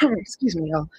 Excuse me, y'all.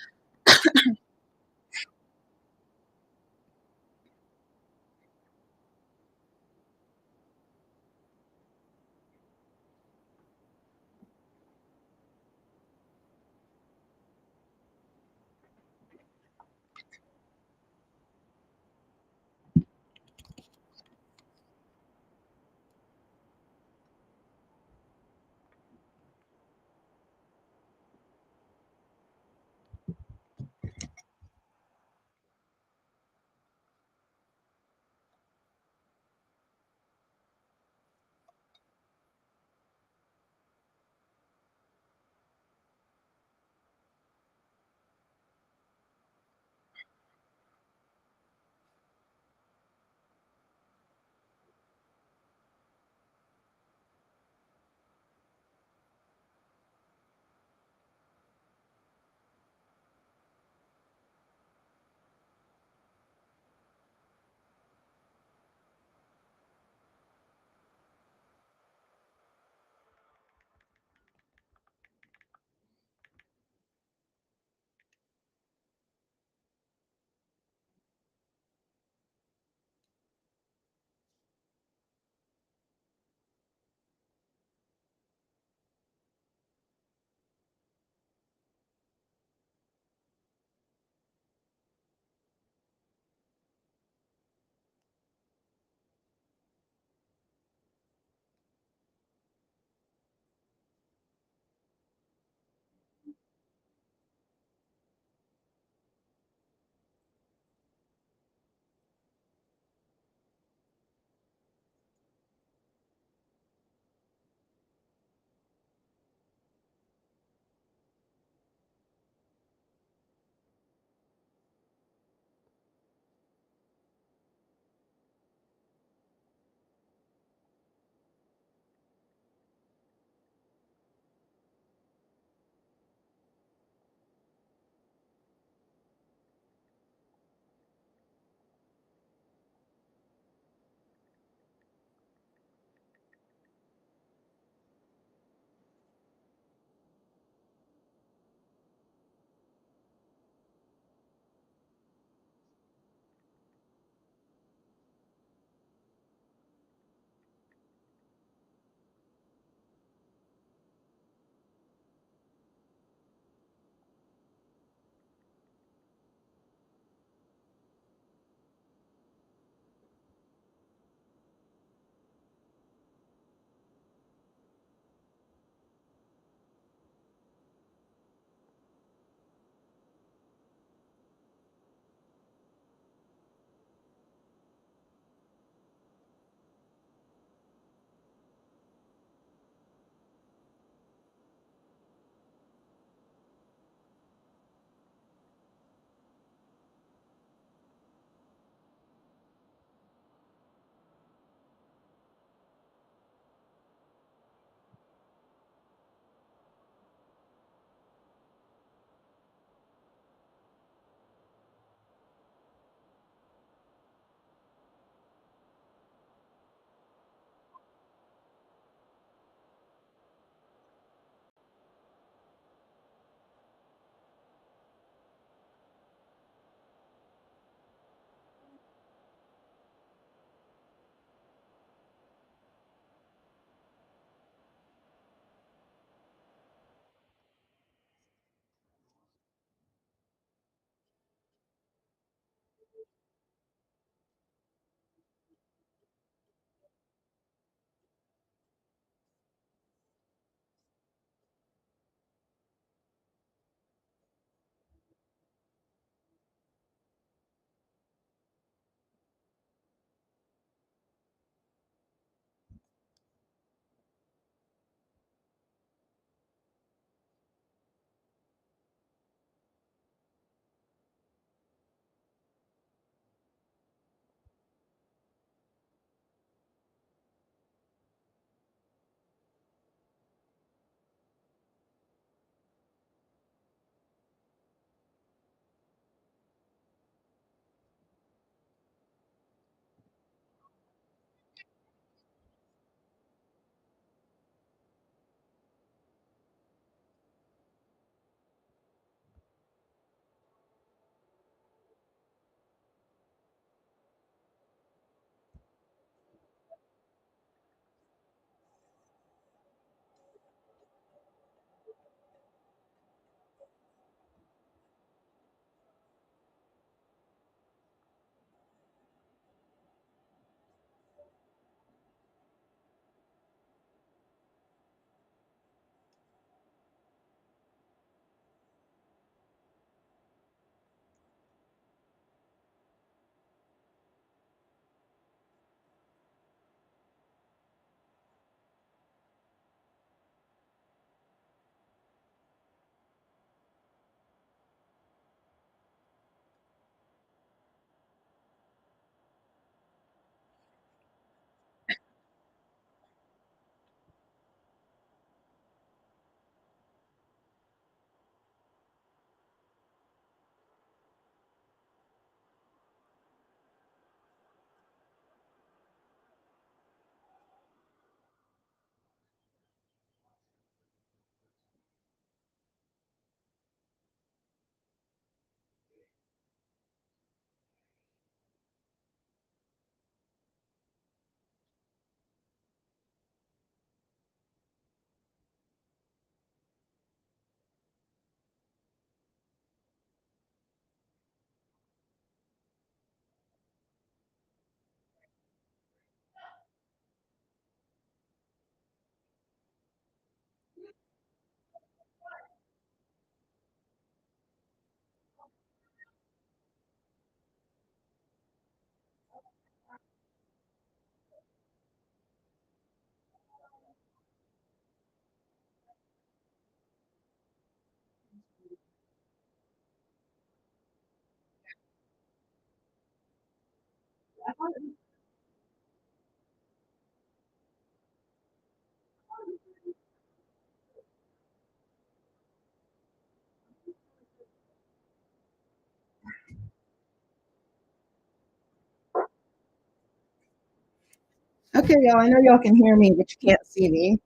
Okay, y'all, I know y'all can hear me, but you can't see me.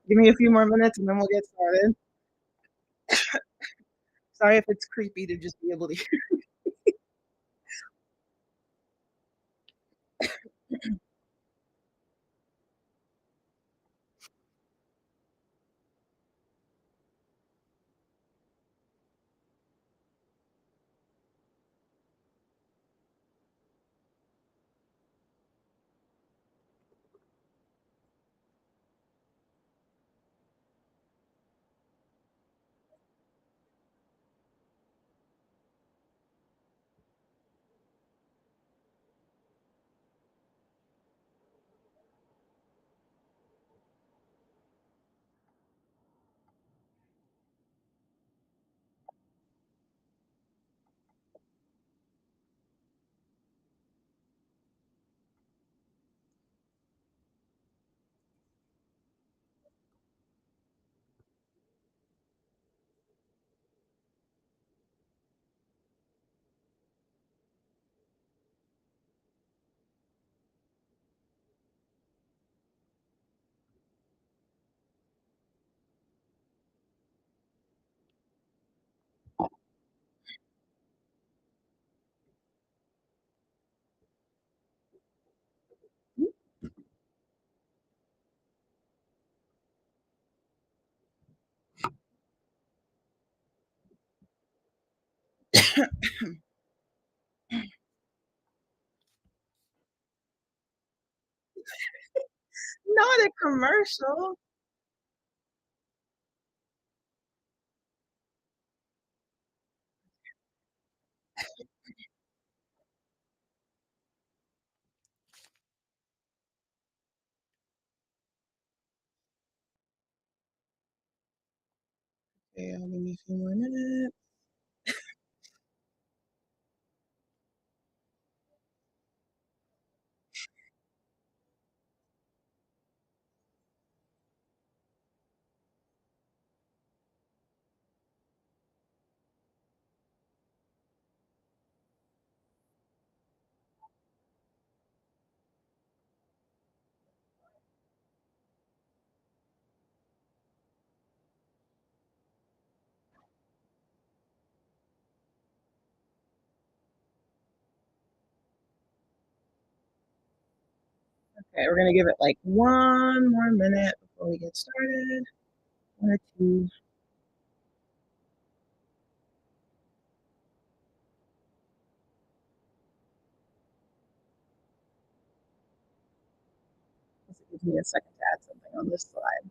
Give me a few more minutes and then we'll get started. Sorry if it's creepy to just be able to hear. Not a commercial. Okay, I'll give me a few more minutes. Okay, we're gonna give it like one more minute before we get started. One or two. It gives me a second to add something on this slide.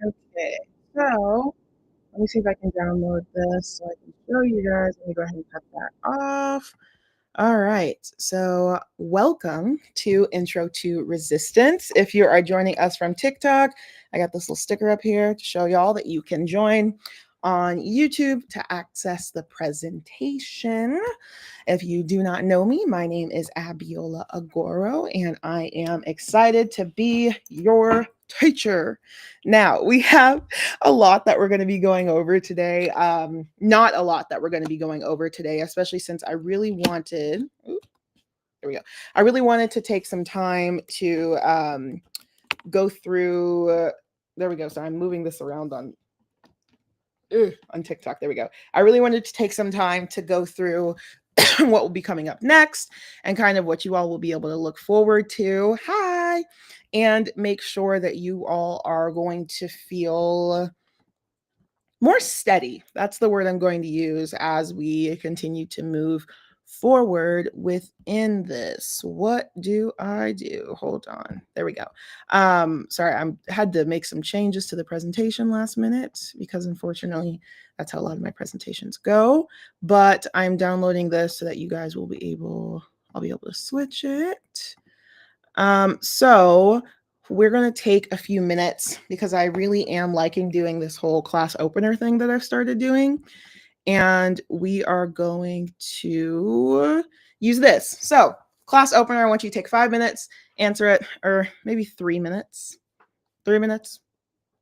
Okay, so let me see if I can download this so I can show you guys. Let me go ahead and cut that off. All right. So, welcome to Intro to Resistance. If you are joining us from TikTok, I got this little sticker up here to show y'all that you can join on YouTube to access the presentation. If you do not know me, my name is Abiola Agoro, and I am excited to be your teacher. Now, we have a lot that we're going to be going over today. Not a lot that we're going to be going over today, especially since I really wanted. Oops, There we go. I really wanted to take some time to go through. There we go. So I'm moving this around on TikTok. There we go. I really wanted to take some time to go through what will be coming up next and kind of what you all will be able to look forward to. Hi. And make sure that you all are going to feel more steady. That's the word I'm going to use as we continue to move forward within this. What do I do? Hold on. There we go. Sorry, I had to make some changes to the presentation last minute because unfortunately that's how a lot of my presentations go. But I'm downloading this so that you guys will be able, I'll be able to switch it. So we're going to take a few minutes because I really am liking doing this whole class opener thing that I've started doing. And we are going to use this. So class opener, I want you to take 5 minutes, answer it, or maybe 3 minutes, 3 minutes.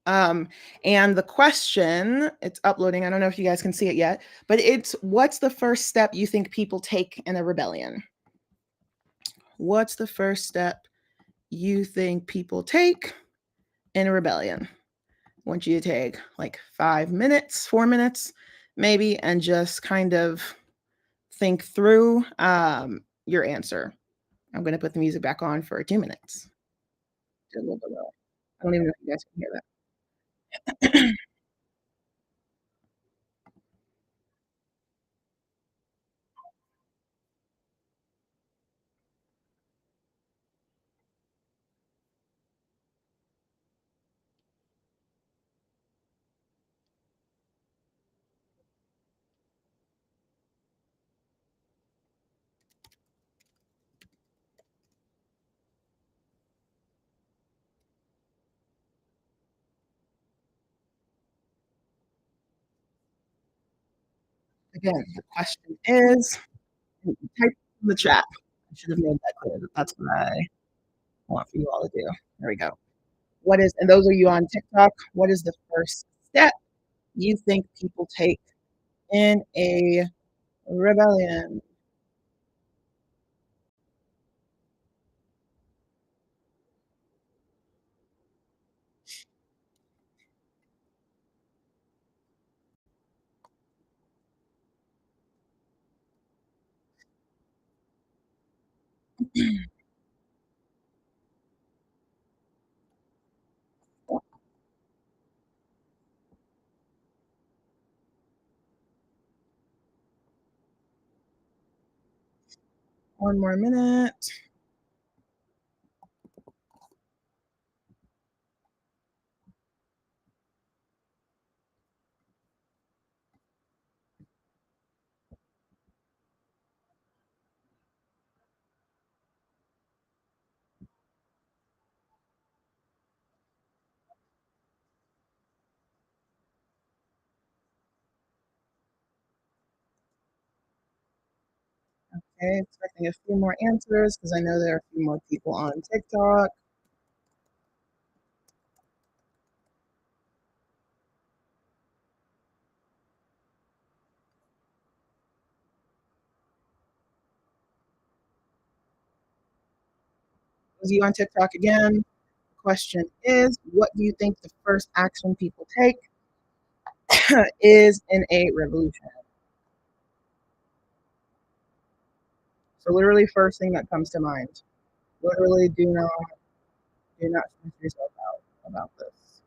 And the question, it's uploading. I don't know if you guys can see it yet, but it's what's the first step you think people take in a rebellion? What's the first step you think people take in a rebellion? I want you to take like 5 minutes, 4 minutes, maybe, and just kind of think through your answer. I'm going to put the music back on for 2 minutes. A little bit low. I don't even know if you guys can hear that. Again, the question is, type in the chat. I should have made that clear. That's what I want for you all to do. There we go. What is, and those of you on TikTok, what is the first step you think people take in a rebellion? One more minute. Okay, expecting a few more answers because I know there are a few more people on TikTok. Those of you on TikTok again, the question is, what do you think the first action people take is in a revolution? So literally first thing that comes to mind. Literally do not stress yourself out about this.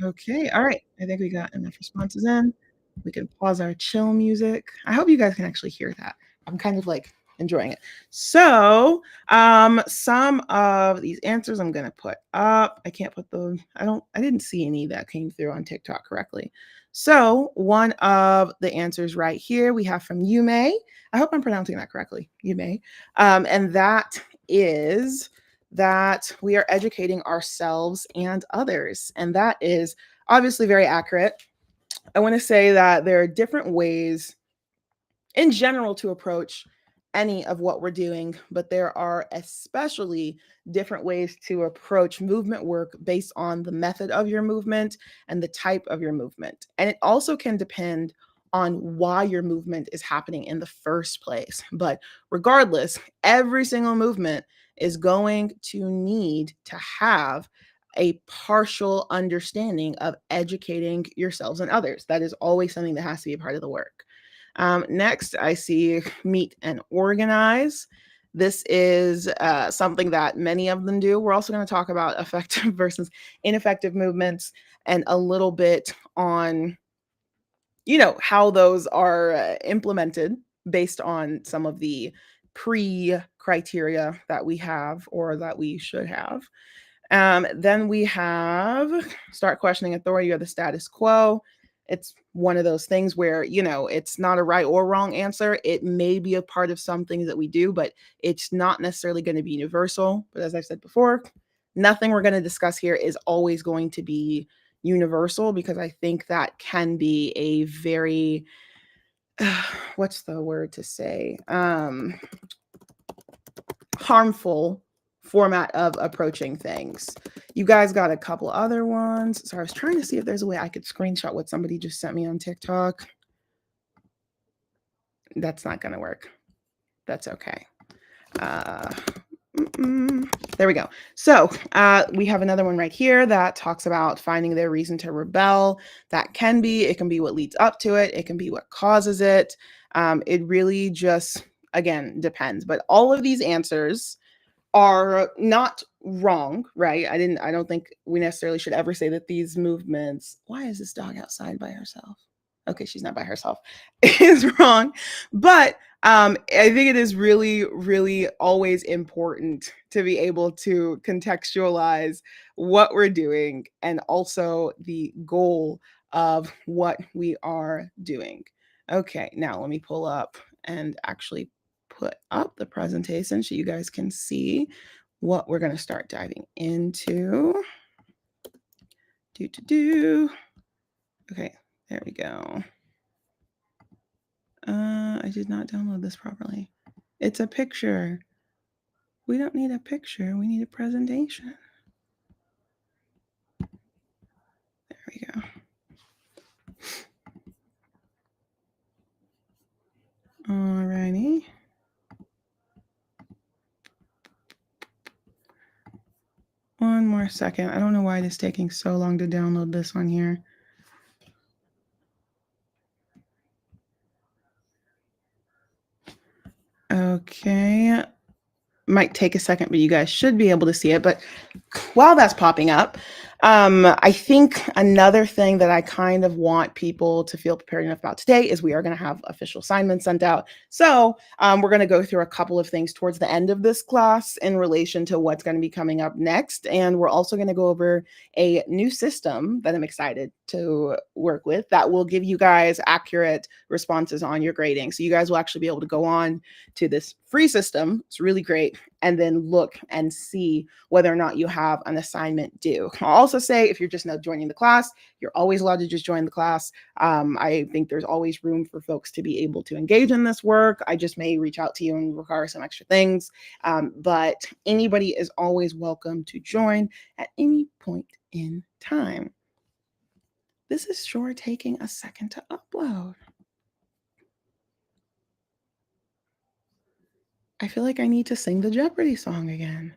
Okay, all right. I think we got enough responses in. We can pause our chill music. I hope you guys can actually hear that. I'm kind of like enjoying it. So, some of these answers I'm gonna put up. I can't put them. I didn't see any that came through on TikTok correctly. So, one of the answers right here we have from Yume. I hope I'm pronouncing that correctly, Yume. And that is that we are educating ourselves and others. And that is obviously very accurate. I want to say that there are different ways in general to approach any of what we're doing, but there are especially different ways to approach movement work based on the method of your movement and the type of your movement. And it also can depend on why your movement is happening in the first place. But regardless, every single movement is going to need to have a partial understanding of educating yourselves and others. That is always something that has to be a part of the work. Next, I see meet and organize. This is something that many of them do. We're also going to talk about effective versus ineffective movements and a little bit on, how those are implemented based on some of the pre criteria that we have or that we should have. Then we have start questioning authority or the status quo. It's one of those things where, it's not a right or wrong answer. It may be a part of some things that we do, but it's not necessarily going to be universal. But as I said before, nothing we're going to discuss here is always going to be universal, because I think that can be a very, what's the word to say? Harmful format of approaching things. You guys got a couple other ones. So I was trying to see if there's a way I could screenshot what somebody just sent me on TikTok. That's not going to work. That's okay. There we go. So we have another one right here that talks about finding their reason to rebel. It can be what leads up to it. It can be what causes it. It really just, again, depends. But all of these answers are not wrong, right? I don't think we necessarily should ever say that these movements, why is this dog outside by herself? Okay, she's not by herself, is wrong. But I think it is really, really always important to be able to contextualize what we're doing and also the goal of what we are doing. Okay, now let me pull up and actually put up the presentation so you guys can see what we're going to start diving into. Okay, there we go. I did not download this properly. It's a picture. We don't need a picture. We need a presentation. There we go. Alrighty. One more second. I don't know why it is taking so long to download this one here. Okay. Might take a second, but you guys should be able to see it. But while that's popping up, I think another thing that I kind of want people to feel prepared enough about today is we are going to have official assignments sent out. So we're going to go through a couple of things towards the end of this class in relation to what's going to be coming up next. And we're also going to go over a new system that I'm excited to work with that will give you guys accurate responses on your grading. So you guys will actually be able to go on to this free system. It's really great. And then look and see whether or not you have an assignment due. I'll also say, if you're just now joining the class, you're always allowed to just join the class. I think there's always room for folks to be able to engage in this work. I just may reach out to you and require some extra things. But anybody is always welcome to join at any point in time. This is sure taking a second to upload. I feel like I need to sing the Jeopardy song again.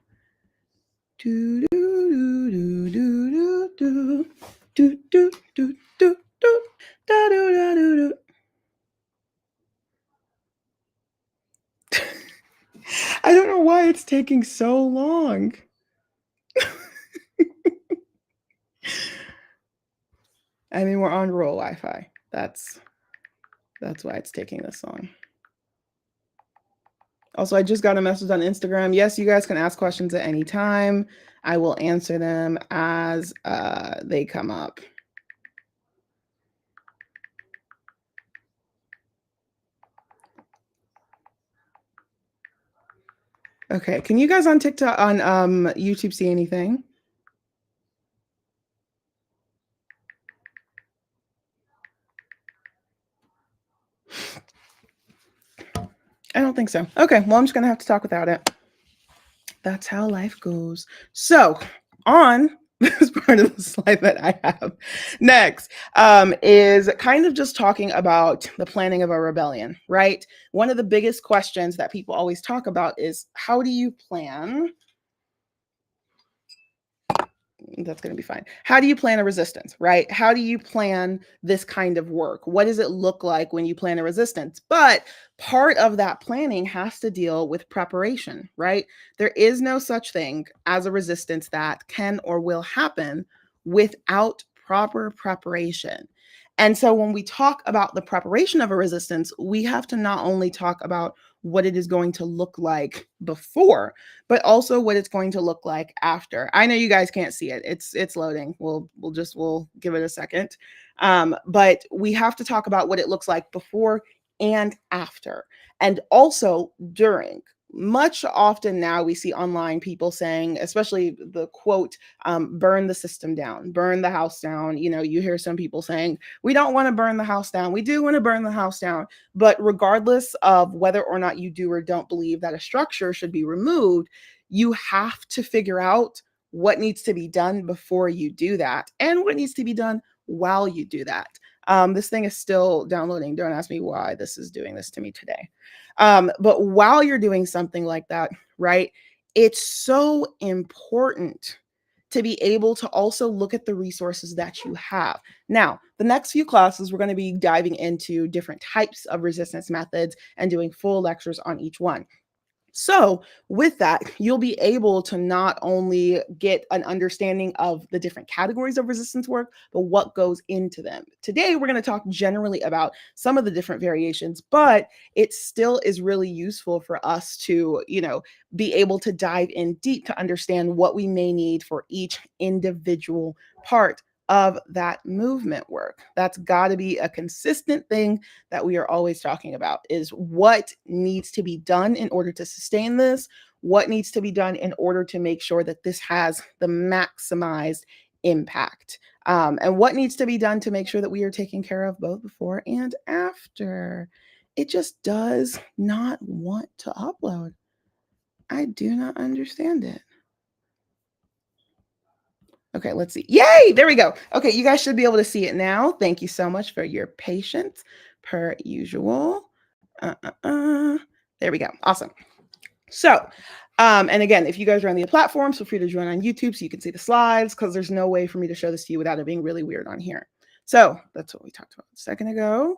Do do do do do do do do do do do da do da do do. I don't know why it's taking so long. I mean, we're on rural Wi-Fi. That's why it's taking this long. Also, I just got a message on Instagram. Yes, you guys can ask questions at any time. I will answer them as they come up. Okay, can you guys on TikTok, on YouTube see anything? I don't think think so. Okay, well, I'm just gonna have to talk without it. That's how life goes. So, on this part of the slide that I have next is kind of just talking about the planning of a rebellion, right? One of the biggest questions that people always talk about is how do you plan? That's going to be fine. How do you plan a resistance, right? How do you plan this kind of work? What does it look like when you plan a resistance? But part of that planning has to deal with preparation, right? There is no such thing as a resistance that can or will happen without proper preparation. And so when we talk about the preparation of a resistance, we have to not only talk about what it is going to look like before, but also what it's going to look like after. I know you guys can't see it. It's loading. We'll give it a second. But we have to talk about what it looks like before and after, and also during. Much often now we see online people saying, especially the quote, burn the system down, burn the house down. You know, you hear some people saying, we don't want to burn the house down. We do want to burn the house down. But regardless of whether or not you do or don't believe that a structure should be removed, you have to figure out what needs to be done before you do that and what needs to be done while you do that. This thing is still downloading. Don't ask me why this is doing this to me today. But while you're doing something like that, right, it's so important to be able to also look at the resources that you have. Now, the next few classes, we're going to be diving into different types of resistance methods and doing full lectures on each one. So, with that, you'll be able to not only get an understanding of the different categories of resistance work, but what goes into them. Today, we're going to talk generally about some of the different variations, but it still is really useful for us to, be able to dive in deep to understand what we may need for each individual part of that movement work. That's got to be a consistent thing that we are always talking about is what needs to be done in order to sustain this, what needs to be done in order to make sure that this has the maximized impact, and what needs to be done to make sure that we are taking care of both before and after. It just does not want to upload. I do not understand it. Okay, let's see. Yay! There we go. Okay, you guys should be able to see it now. Thank you so much for your patience, per usual. There we go. Awesome. So, and again, if you guys are on the platforms, feel free to join on YouTube so you can see the slides because there's no way for me to show this to you without it being really weird on here. So that's what we talked about a second ago.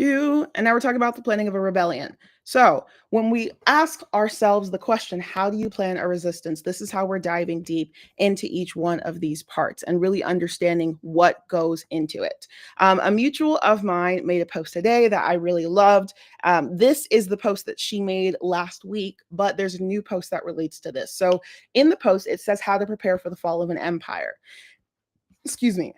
And now we're talking about the planning of a rebellion. So when we ask ourselves the question, how do you plan a resistance? This is how we're diving deep into each one of these parts and really understanding what goes into it. A mutual of mine made a post today that I really loved. This is the post that she made last week, but there's a new post that relates to this. So in the post, it says how to prepare for the fall of an empire. Excuse me.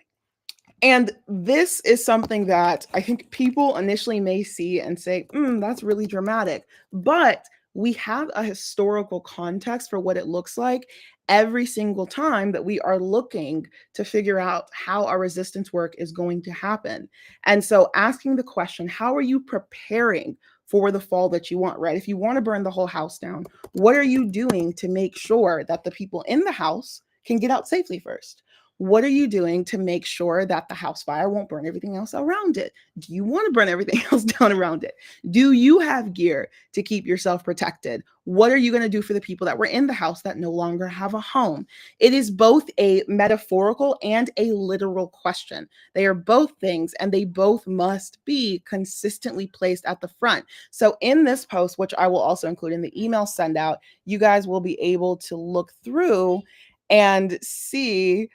And this is something that I think people initially may see and say, that's really dramatic. But we have a historical context for what it looks like every single time that we are looking to figure out how our resistance work is going to happen. And so asking the question, how are you preparing for the fall that you want, right? If you want to burn the whole house down, what are you doing to make sure that the people in the house can get out safely first? What are you doing to make sure that the house fire won't burn everything else around it? Do you want to burn everything else down around it? Do you have gear to keep yourself protected? What are you going to do for the people that were in the house that no longer have a home? It is both a metaphorical and a literal question. They are both things, and they both must be consistently placed at the front. So in this post, which I will also include in the email send out, you guys will be able to look through and see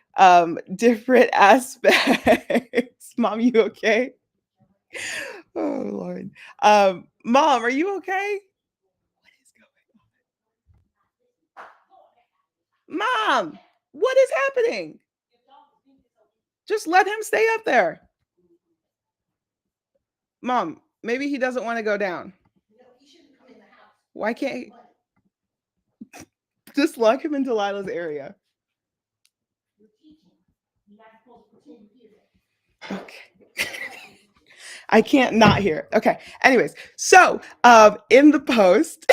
different aspects. Mom, you okay? Oh Lord. Mom, are you okay? What is going on? Mom, what is happening? Just let him stay up there. Mom, maybe he doesn't want to go down. Why can't he? Just lock him in Delilah's area. Okay. I can't not hear. Okay. Anyways, so in the post,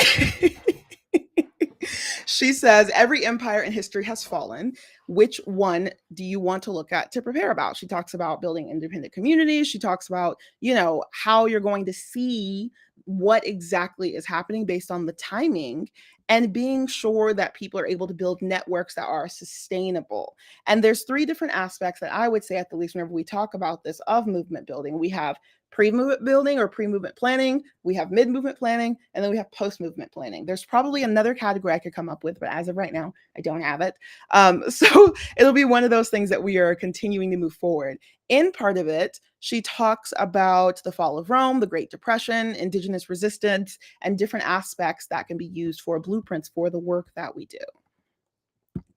she says every empire in history has fallen. Which one do you want to look at to prepare about? She talks about building independent communities. She talks about, how you're going to see what exactly is happening based on the timing and being sure that people are able to build networks that are sustainable. And there's three different aspects that I would say, at the least, whenever we talk about this of movement building. We have pre-movement building or pre-movement planning, we have mid-movement planning, and then we have post-movement planning. There's probably another category I could come up with, but as of right now, I don't have it. So it'll be one of those things that we are continuing to move forward. In part of it, she talks about the fall of Rome, the Great Depression, indigenous resistance, and different aspects that can be used for blueprints for the work that we do.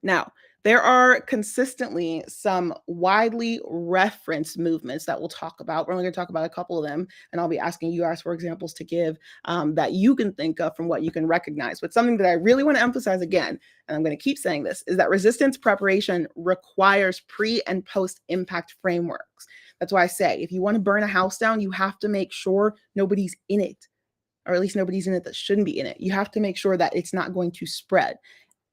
Now, there are consistently some widely referenced movements that we'll talk about. We're only going to talk about a couple of them, and I'll be asking you guys for examples to give that you can think of from what you can recognize. But something that I really want to emphasize again, and I'm going to keep saying this, is that resistance preparation requires pre and post impact frameworks. That's why I say, if you want to burn a house down, you have to make sure nobody's in it, or at least nobody's in it that shouldn't be in it. You have to make sure that it's not going to spread.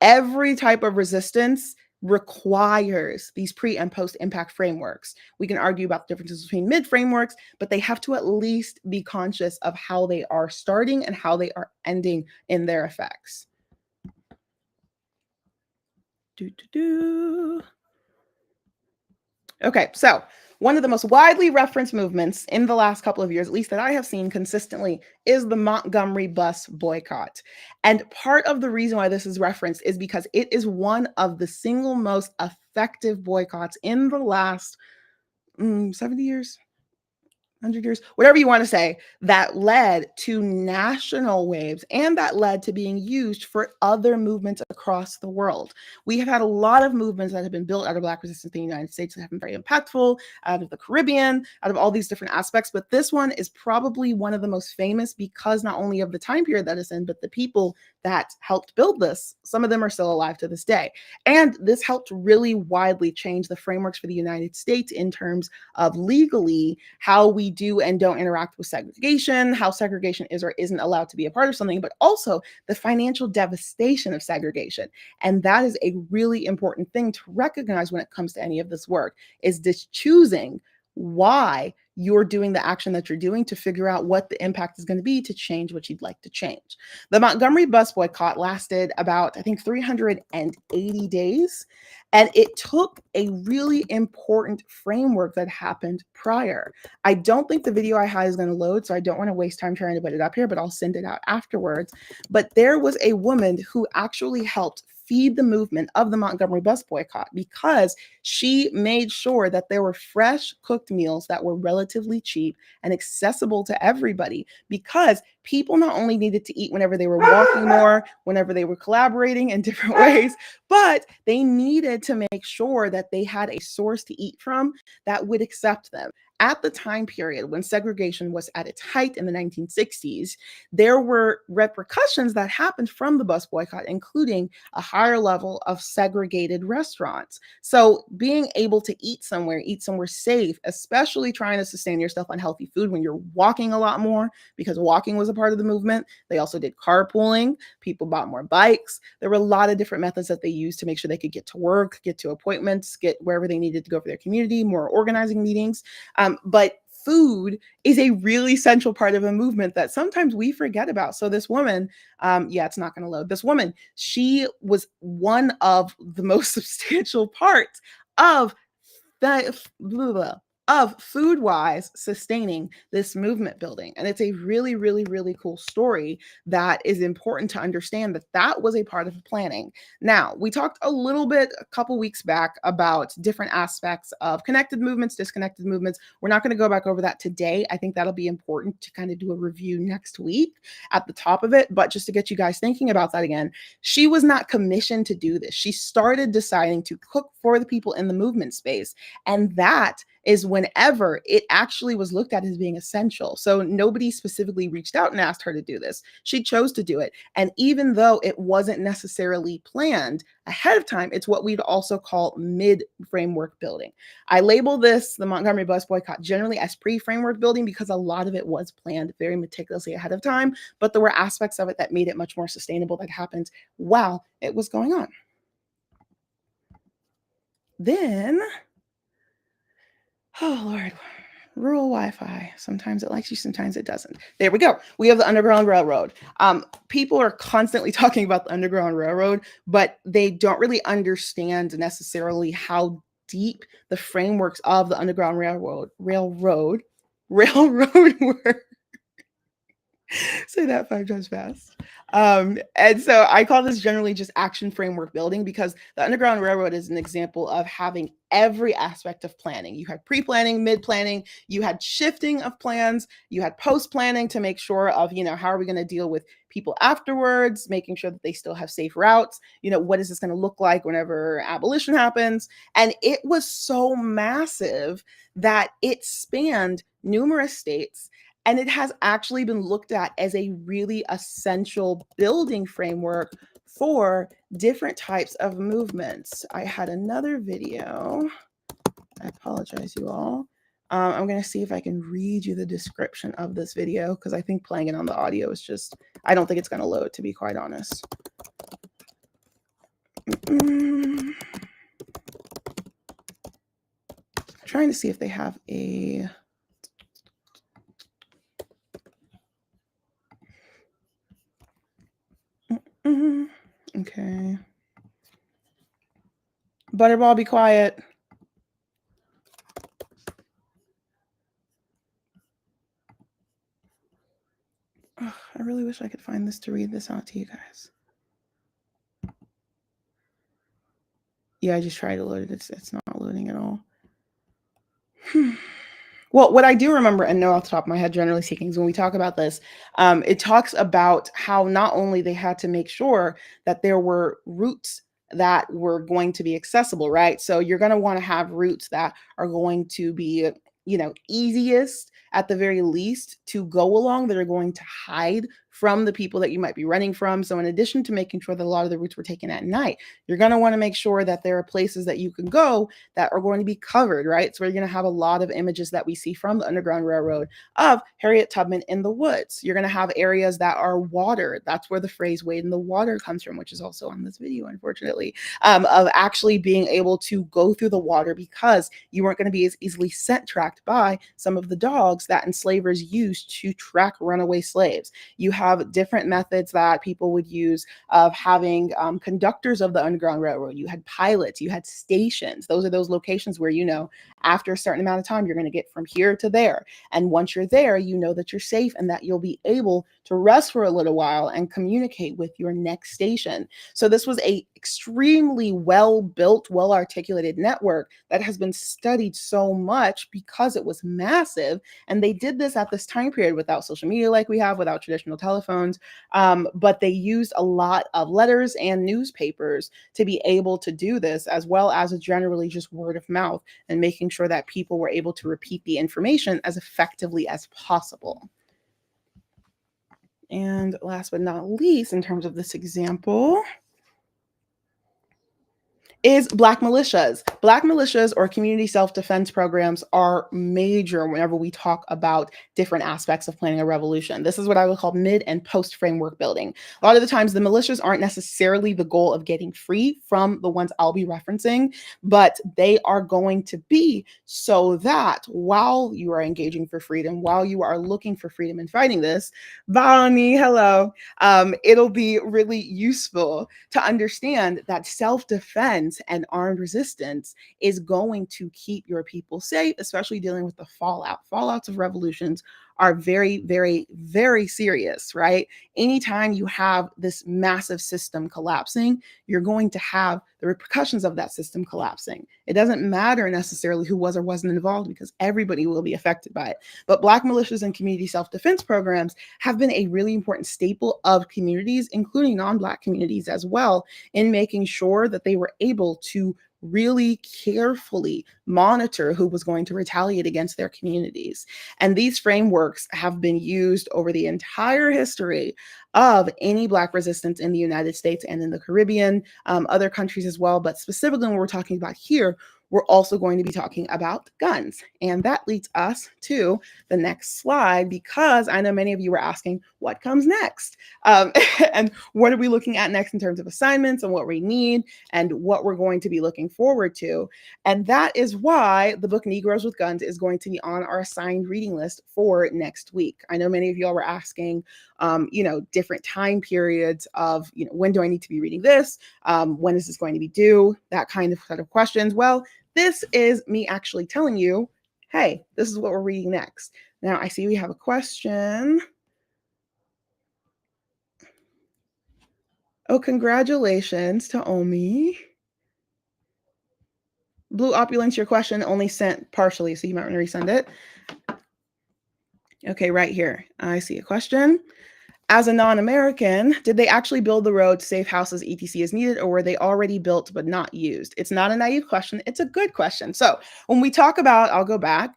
Every type of resistance requires these pre and post impact frameworks. We can argue about the differences between mid frameworks, but they have to at least be conscious of how they are starting and how they are ending in their effects. Okay, so one of the most widely referenced movements in the last couple of years, at least that I have seen consistently, is the Montgomery bus boycott. And part of the reason why this is referenced is because it is one of the single most effective boycotts in the last 70 years, 100 years, whatever you want to say, that led to national waves and that led to being used for other movements across the world. We have had a lot of movements that have been built out of Black resistance in the United States that have been very impactful, out of the Caribbean, out of all these different aspects. But this one is probably one of the most famous because not only of the time period that it's in, but the people that helped build this. Some of them are still alive to this day. And this helped really widely change the frameworks for the United States in terms of legally how we do and don't interact with segregation, how segregation is or isn't allowed to be a part of something, but also the financial devastation of segregation. And that is a really important thing to recognize when it comes to any of this work, is this choosing why you're doing the action that you're doing to figure out what the impact is going to be to change what you'd like to change. The Montgomery bus boycott lasted about, I think, 380 days. And it took a really important framework that happened prior. I don't think the video I had is going to load, so I don't want to waste time trying to put it up here, but I'll send it out afterwards. But there was a woman who actually helped feed the movement of the Montgomery bus boycott because she made sure that there were fresh cooked meals that were relatively cheap and accessible to everybody, because people not only needed to eat whenever they were walking more, whenever they were collaborating in different ways, but they needed to make sure that they had a source to eat from that would accept them. At the time period when segregation was at its height in the 1960s, there were repercussions that happened from the bus boycott, including a higher level of segregated restaurants. So being able to eat somewhere safe, especially trying to sustain yourself on healthy food when you're walking a lot more, because walking was a part of the movement. They also did carpooling. People bought more bikes. There were a lot of different methods that they used to make sure they could get to work, get to appointments, get wherever they needed to go for their community, more organizing meetings. But food is a really central part of a movement that sometimes we forget about. So this woman, it's not going to load. This woman, she was one of the most substantial parts of the of food-wise sustaining this movement building. And it's a really, really, really cool story that is important to understand, that that was a part of the planning. Now, we talked a little bit a couple weeks back about different aspects of connected movements, disconnected movements. We're not going to go back over that today. I think that'll be important to kind of do a review next week at the top of it. But just to get you guys thinking about that again, she was not commissioned to do this. She started deciding to cook for the people in the movement space. And that is whenever it actually was looked at as being essential. So nobody specifically reached out and asked her to do this. She chose to do it. And even though it wasn't necessarily planned ahead of time, it's what we'd also call mid-framework building. I label this, the Montgomery bus boycott, generally as pre-framework building because a lot of it was planned very meticulously ahead of time, but there were aspects of it that made it much more sustainable that happened while it was going on. Then, oh Lord, rural Wi-Fi. Sometimes it likes you, sometimes it doesn't. There we go. We have the Underground Railroad. People are constantly talking about the Underground Railroad, but they don't really understand necessarily how deep the frameworks of the Underground Railroad were. Say that 5 times fast. And so I call this generally just action framework building because the Underground Railroad is an example of having every aspect of planning. You had pre-planning, mid-planning, you had shifting of plans, you had post-planning to make sure of, how are we going to deal with people afterwards, making sure that they still have safe routes, what is this going to look like whenever abolition happens? And it was so massive that it spanned numerous states. And it has actually been looked at as a really essential building framework for different types of movements. I had another video. I apologize, you all. I'm going to see if I can read you the description of this video because I think playing it on the audio is just, I don't think it's going to load, to be quite honest. Trying to see if they have a... Okay. Butterball, be quiet. Oh, I really wish I could find this to read this out to you guys. Yeah, I just tried to load it. It's not loading at all. Well, what I do remember and know off the top of my head, generally speaking, is when we talk about this, it talks about how not only they had to make sure that there were routes that were going to be accessible, right? So you're going to want to have routes that are going to be, easiest at the very least to go along, that are going to hide from the people that you might be running from. So in addition to making sure that a lot of the routes were taken at night, you're going to want to make sure that there are places that you can go that are going to be covered, right? So we're going to have a lot of images that we see from the Underground Railroad of Harriet Tubman in the woods. You're going to have areas that are water. That's where the phrase "wade in the water" comes from, which is also on this video, unfortunately, of actually being able to go through the water because you weren't going to be as easily scent tracked by some of the dogs that enslavers used to track runaway slaves. You have different methods that people would use of having conductors of the Underground Railroad. You had pilots, you had stations. Those are those locations where, after a certain amount of time, you're going to get from here to there. And once you're there, you know that you're safe and that you'll be able to rest for a little while and communicate with your next station. So this was a extremely well-built, well-articulated network that has been studied so much because it was massive. And they did this at this time period without social media like we have, without traditional telephones. But they used a lot of letters and newspapers to be able to do this, as well as generally just word of mouth and making sure that people were able to repeat the information as effectively as possible. And last but not least, in terms of this example, is Black militias. Black militias or community self-defense programs are major whenever we talk about different aspects of planning a revolution. This is what I would call mid and post framework building. A lot of the times the militias aren't necessarily the goal of getting free from the ones I'll be referencing, but they are going to be so that while you are engaging for freedom, while you are looking for freedom and fighting this, Bonnie, hello, it'll be really useful to understand that self-defense and armed resistance is going to keep your people safe, especially dealing with the fallout. Fallouts of revolutions are very, very, very serious, right? Anytime you have this massive system collapsing, you're going to have the repercussions of that system collapsing. It doesn't matter necessarily who was or wasn't involved because everybody will be affected by it. But Black militias and community self-defense programs have been a really important staple of communities, including non-Black communities as well, in making sure that they were able to really carefully monitor who was going to retaliate against their communities. And these frameworks have been used over the entire history of any Black resistance in the United States and in the Caribbean, other countries as well. But specifically, when we're talking about here, we're also going to be talking about guns. And that leads us to the next slide, because I know many of you were asking what comes next, and what are we looking at next in terms of assignments and what we need and what we're going to be looking forward to. And that is why the book Negroes with Guns is going to be on our assigned reading list for next week. I know many of y'all were asking, different time periods of, when do I need to be reading this? When is this going to be due? That kind of set of questions. Well, this is me actually telling you, hey, this is what we're reading next. Now, I see we have a question. Oh, congratulations to Omi. Blue Opulence, your question only sent partially, so you might want to resend it. Okay, right here. I see a question. As a non-American, did they actually build the road to safe houses etc as needed, or were they already built but not used? It's not a naive question. It's a good question. So when we talk about, I'll go back,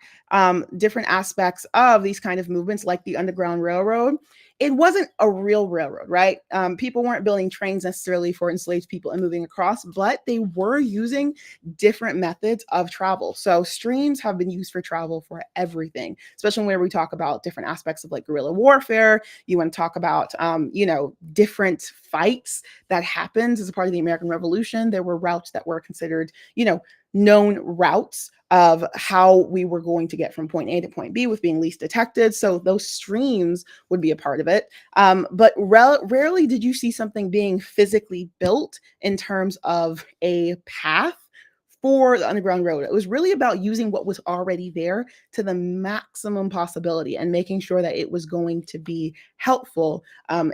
different aspects of these kind of movements like the Underground Railroad, it wasn't a real railroad, right? People weren't building trains necessarily for enslaved people and moving across, but they were using different methods of travel. So streams have been used for travel for everything, especially where we talk about different aspects of like guerrilla warfare. You want to talk about, different fights that happened as a part of the American Revolution. There were routes that were considered, known routes of how we were going to get from point A to point B with being least detected. So those streams would be a part of it. But rarely did you see something being physically built in terms of a path for the Underground Railroad. It was really about using what was already there to the maximum possibility and making sure that it was going to be helpful,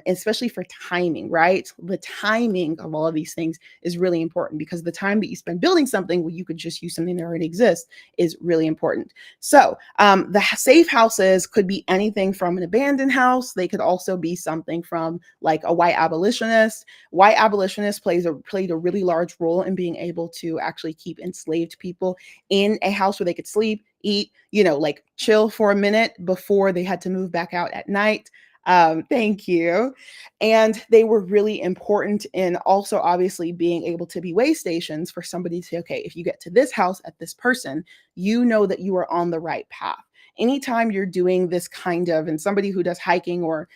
especially for timing, right? The timing of all of these things is really important, because the time that you spend building something where you could just use something that already exists is really important. So the safe houses could be anything from an abandoned house. They could also be something from like a white abolitionist. White abolitionist played a really large role in being able to actually keep enslaved people in a house where they could sleep, eat, like chill for a minute before they had to move back out at night. Thank you. And they were really important in also obviously being able to be way stations for somebody to say, okay, if you get to this house at this person, you know that you are on the right path. Anytime you're doing this kind of, and somebody who does hiking or,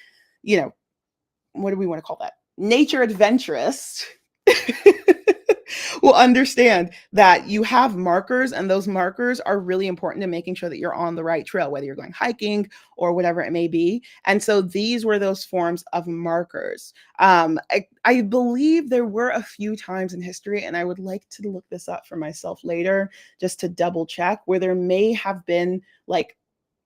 what do we want to call that? Nature adventurist will understand that you have markers, and those markers are really important to making sure that you're on the right trail, whether you're going hiking or whatever it may be. And so these were those forms of markers. I believe there were a few times in history, and I would like to look this up for myself later just to double check, where there may have been like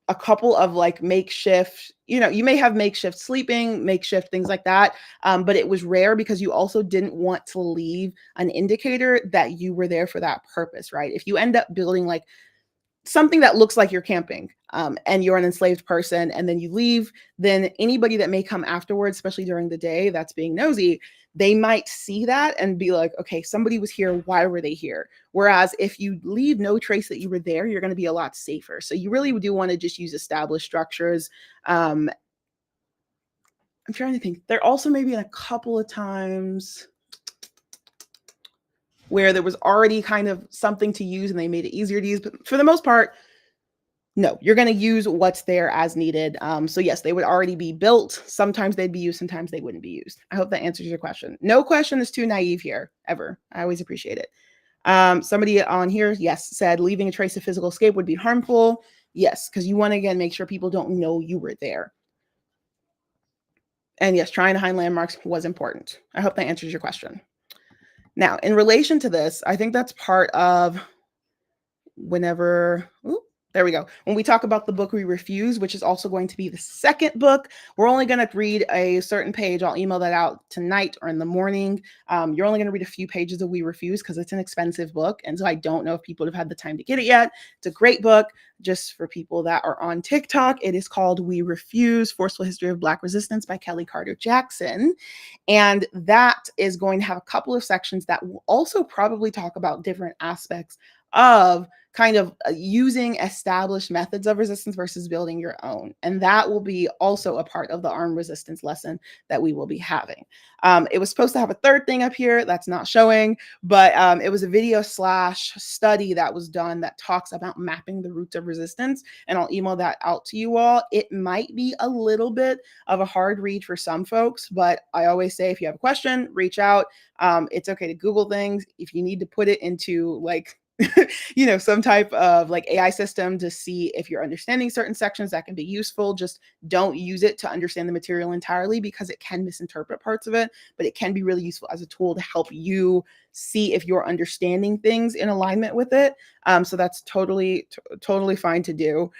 a couple of like makeshift, you may have makeshift sleeping, makeshift things like that. But it was rare because you also didn't want to leave an indicator that you were there for that purpose, right? If you end up building like something that looks like you're camping, and you're an enslaved person and then you leave, then anybody that may come afterwards, especially during the day, that's being nosy, they might see that and be like, okay, somebody was here, why were they here? Whereas if you leave no trace that you were there, you're going to be a lot safer. So you really do want to just use established structures. I'm trying to think. There also may be a couple of times where there was already kind of something to use and they made it easier to use. But for the most part, no, you're going to use what's there as needed. So yes, they would already be built. Sometimes they'd be used, sometimes they wouldn't be used. I hope that answers your question. No question is too naive here, ever. I always appreciate it. Somebody on here, yes, said leaving a trace of physical escape would be harmful. Yes, because you want to, again, make sure people don't know you were there. And yes, trying to hide landmarks was important. I hope that answers your question. Now, in relation to this, I think that's part of whenever, There we go. When we talk about the book We Refuse, which is also going to be the second book, we're only going to read a certain page. I'll email that out tonight or in the morning. You're only going to read a few pages of We Refuse because it's an expensive book. And so I don't know if people have had the time to get it yet. It's a great book. Just for people that are on TikTok, it is called We Refuse, Forceful History of Black Resistance by Kelly Carter Jackson. And that is going to have a couple of sections that will also probably talk about different aspects of kind of using established methods of resistance versus building your own. And that will be also a part of the armed resistance lesson that we will be having. It was supposed to have a third thing up here that's not showing, but it was a video slash study that was done that talks about mapping the roots of resistance. And I'll email that out to you all. It might be a little bit of a hard read for some folks, but I always say if you have a question, reach out. It's okay to Google things. If you need to put it into like some type of like AI system to see if you're understanding certain sections, that can be useful. Just don't use it to understand the material entirely because it can misinterpret parts of it, but it can be really useful as a tool to help you see if you're understanding things in alignment with it. So that's totally fine to do.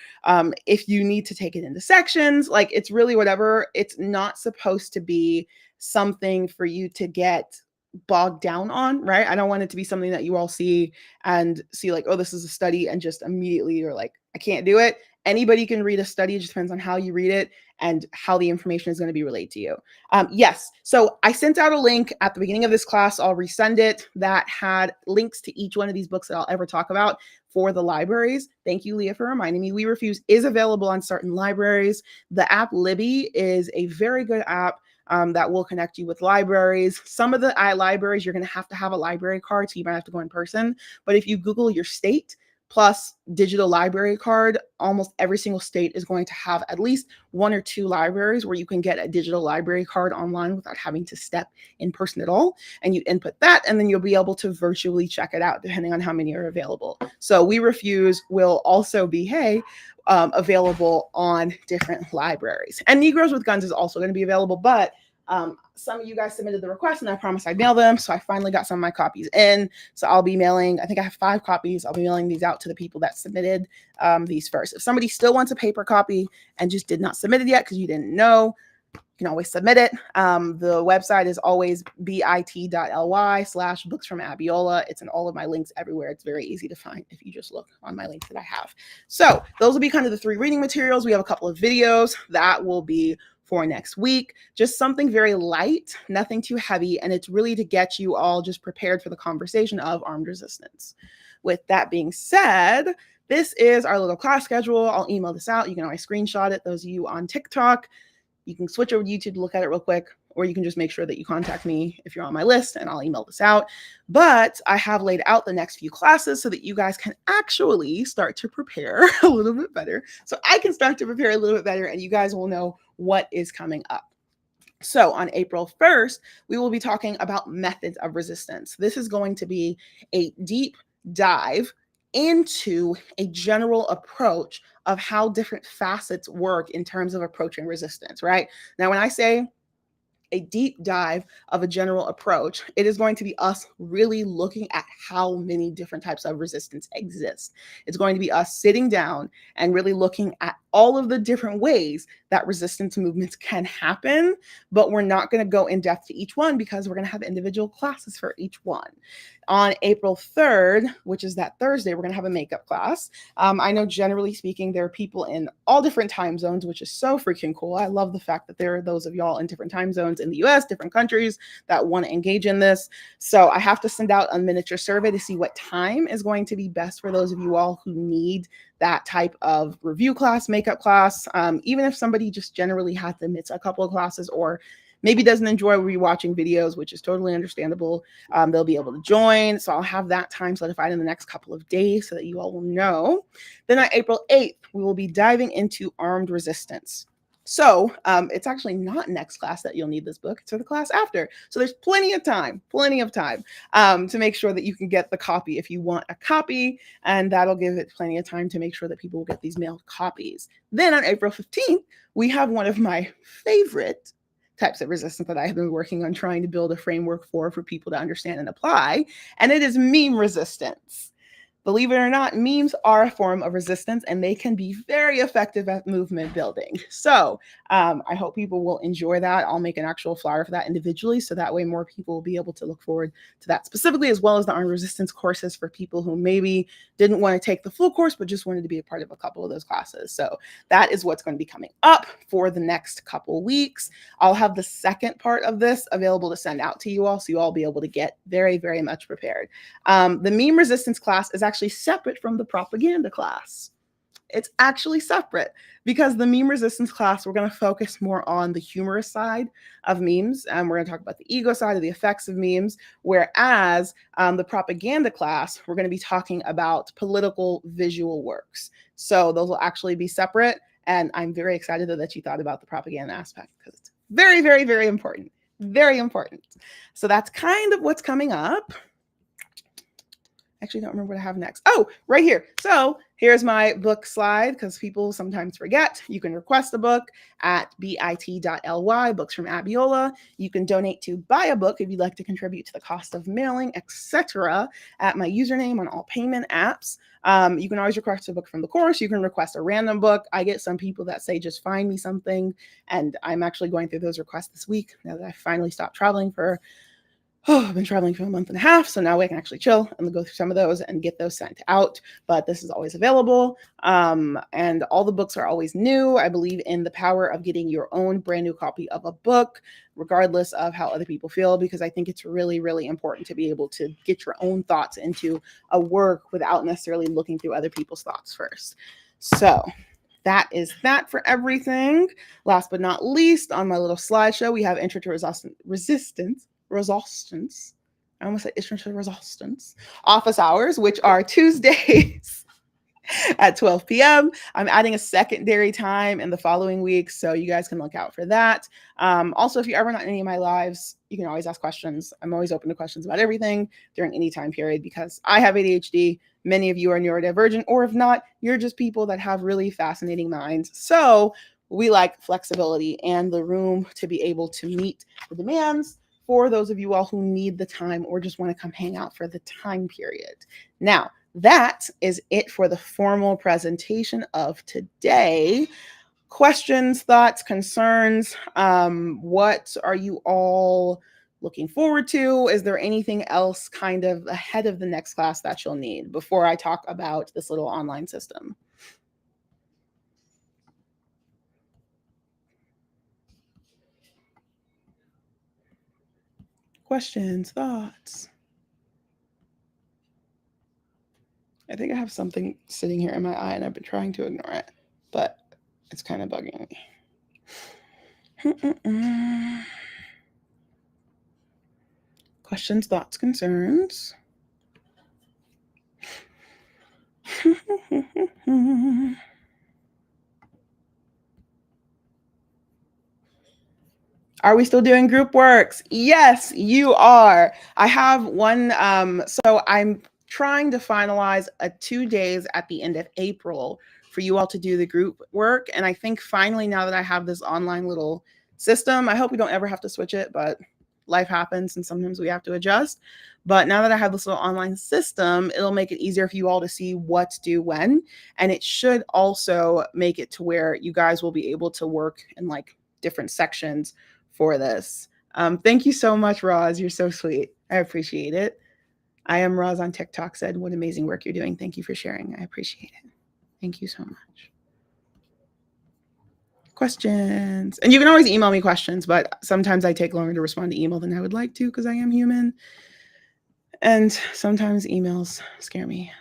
If you need to take it into sections, like it's really whatever. It's not supposed to be something for you to get bogged down on, right? I don't want it to be something that you all see and see like, oh, this is a study, and just immediately you're like, I can't do it. Anybody can read a study. It just depends on how you read it and how the information is going to be relayed to you. Yes. So I sent out a link at the beginning of this class. I'll resend it, that had links to each one of these books that I'll ever talk about for the libraries. Thank you, Leah, for reminding me. We Refuse is available on certain libraries. The app Libby is a very good app that will connect you with libraries. Some of the libraries, you're going to have a library card, so you might have to go in person. But if you Google your state plus digital library card, almost every single state is going to have at least one or two libraries where you can get a digital library card online without having to step in person at all. And you input that, and then you'll be able to virtually check it out depending on how many are available. So We Refuse will also be, available on different libraries. And Negroes with Guns is also going to be available, but some of you guys submitted the request and I promised I'd mail them. So I finally got some of my copies in. So I'll be mailing, I think I have 5 copies. I'll be mailing these out to the people that submitted these first. If somebody still wants a paper copy and just did not submit it yet because you didn't know, you can always submit it. The website is always bit.ly/books from Abiola. It's in all of my links everywhere. It's very easy to find if you just look on my links that I have. So those will be kind of the 3 reading materials. We have a couple of videos that will be for next week. Just something very light, nothing too heavy. And it's really to get you all just prepared for the conversation of armed resistance. With that being said, this is our little class schedule. I'll email this out. You can always screenshot it. Those of you on TikTok, you can switch over to YouTube to look at it real quick, or you can just make sure that you contact me if you're on my list and I'll email this out. But I have laid out the next few classes so that you guys can actually start to prepare a little bit better. So I can start to prepare a little bit better and you guys will know what is coming up. So on April 1st, we will be talking about methods of resistance. This is going to be a deep dive into a general approach of how different facets work in terms of approaching resistance, right? Now, when I say a deep dive of a general approach, it is going to be us really looking at how many different types of resistance exist. It's going to be us sitting down and really looking at all of the different ways that resistance movements can happen, but we're not going to go in depth to each one because we're going to have individual classes for each one. On April 3rd, which is that Thursday, we're going to have a makeup class. I know generally speaking, there are people in all different time zones, which is so freaking cool. I love the fact that there are those of y'all in different time zones in the US, different countries that want to engage in this. So I have to send out a miniature survey to see what time is going to be best for those of you all who need that type of review class, makeup class. Even if somebody just generally had to miss a couple of classes or maybe doesn't enjoy rewatching videos, which is totally understandable, they'll be able to join. So I'll have that time solidified in the next couple of days so that you all will know. Then on April 8th, we will be diving into armed resistance. So it's actually not next class that you'll need this book. It's for the class after. So there's plenty of time to make sure that you can get the copy if you want a copy. And that'll give it plenty of time to make sure that people will get these mailed copies. Then on April 15th, we have one of my favorite types of resistance that I have been working on trying to build a framework for people to understand and apply. And it is meme resistance. Believe it or not, memes are a form of resistance and they can be very effective at movement building. So I hope people will enjoy that. I'll make an actual flyer for that individually so that way more people will be able to look forward to that specifically, as well as the armed resistance courses for people who maybe didn't want to take the full course but just wanted to be a part of a couple of those classes. So that is what's going to be coming up for the next couple weeks. I'll have the second part of this available to send out to you all so you all be able to get very, very much prepared. The meme resistance class is actually separate from the propaganda class. It's actually separate because the meme resistance class, we're going to focus more on the humorous side of memes. And we're going to talk about the ego side of the effects of memes. Whereas the propaganda class, we're going to be talking about political visual works. So those will actually be separate. And I'm very excited that you thought about the propaganda aspect because it's very, very, very important. Very important. So that's kind of what's coming up. Actually don't remember what I have next. Oh, right here. So here's my book slide because people sometimes forget. You can request a book at bit.ly, books from Abiola. You can donate to buy a book if you'd like to contribute to the cost of mailing, etc. at my username on all payment apps. You can always request a book from the course. You can request a random book. I get some people that say, just find me something. And I'm actually going through those requests this week now that I finally stopped traveling for I've been traveling for a month and a half, so now I can actually chill and go through some of those and get those sent out. But this is always available. And all the books are always new. I believe in the power of getting your own brand new copy of a book, regardless of how other people feel, because I think it's really, really important to be able to get your own thoughts into a work without necessarily looking through other people's thoughts first. So that is that for everything. Last but not least, on my little slideshow, we have Intro to Resistance. I almost said Intro to Resistance office hours, which are Tuesdays at 12 p.m. I'm adding a secondary time in the following week, so you guys can look out for that. Also, if you're ever not in any of my lives, you can always ask questions. I'm always open to questions about everything during any time period because I have ADHD. Many of you are neurodivergent, or if not, you're just people that have really fascinating minds. So we like flexibility and the room to be able to meet the demands for those of you all who need the time or just want to come hang out for the time period. Now, that is it for the formal presentation of today. Questions, thoughts, concerns? What are you all looking forward to? Is there anything else kind of ahead of the next class that you'll need before I talk about this little online system? Questions, thoughts? I think I have something sitting here in my eye and I've been trying to ignore it, but it's kind of bugging me. Questions, thoughts, concerns? Are we still doing group works? Yes, you are. I have one. So I'm trying to finalize 2 days at the end of April for you all to do the group work. And I think finally, now that I have this online little system, I hope we don't ever have to switch it, but life happens and sometimes we have to adjust. But now that I have this little online system, it'll make it easier for you all to see what's due when. And it should also make it to where you guys will be able to work in like different sections for this. Thank you so much, Roz. You're so sweet. I appreciate it. I am Roz on TikTok said, what amazing work you're doing. Thank you for sharing. I appreciate it. Thank you so much. Questions. And you can always email me questions, but sometimes I take longer to respond to email than I would like to because I am human. And sometimes emails scare me.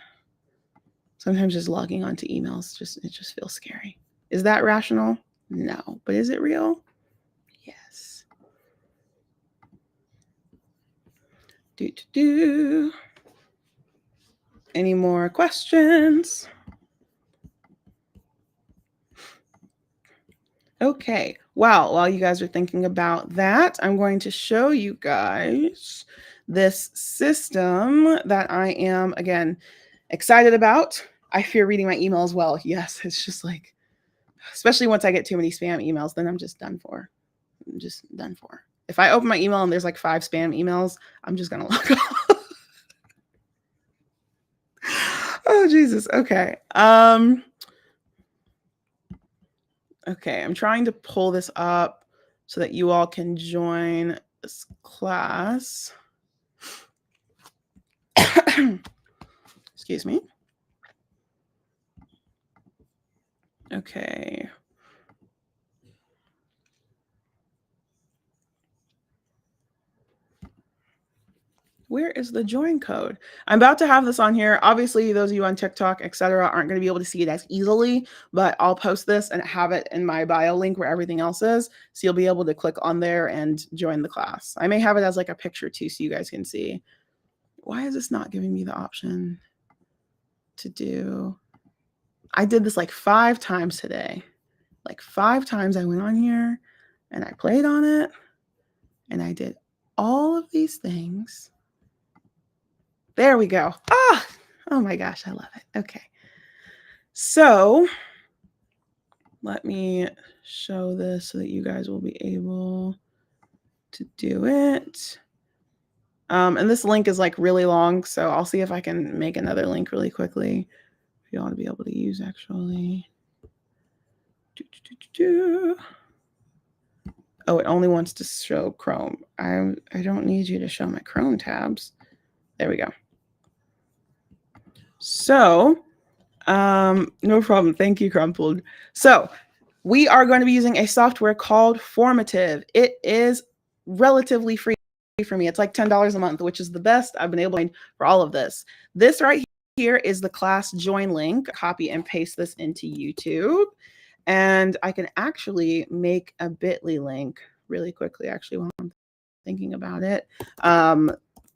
Sometimes just logging onto emails, it just feels scary. Is that rational? No. But is it real? Yes. Any more questions? Okay. Wow. While you guys are thinking about that, I'm going to show you guys this system that I am, again, excited about. I fear reading my email as well. Yes, it's just like, especially once I get too many spam emails, then I'm just done for. I'm just done for. If I open my email and there's like 5 spam emails, I'm just going to log off. Jesus. Okay. Okay, I'm trying to pull this up so that you all can join this class. Excuse me. Okay. Where is the join code? I'm about to have this on here. Obviously, those of you on TikTok, etc., aren't going to be able to see it as easily, but I'll post this and have it in my bio link where everything else is. So you'll be able to click on there and join the class. I may have it as like a picture too, so you guys can see. Why is this not giving me the option to do? I did this like 5 times today. Like 5 times I went on here and I played on it and I did all of these things. There we go. Ah, oh my gosh, I love it. Okay. So let me show this so that you guys will be able to do it. And this link is like really long, so I'll see if I can make another link really quickly for you all to be able to use actually. Oh, it only wants to show Chrome. I don't need you to show my Chrome tabs. There we go. So, no problem. Thank you, Crumpled. So, we are going to be using a software called Formative. It is relatively free for me. It's like $10 a month, which is the best I've been able to find for all of this. This right here is the class join link. Copy and paste this into YouTube. And I can actually make a bit.ly link really quickly, actually, while I'm thinking about it,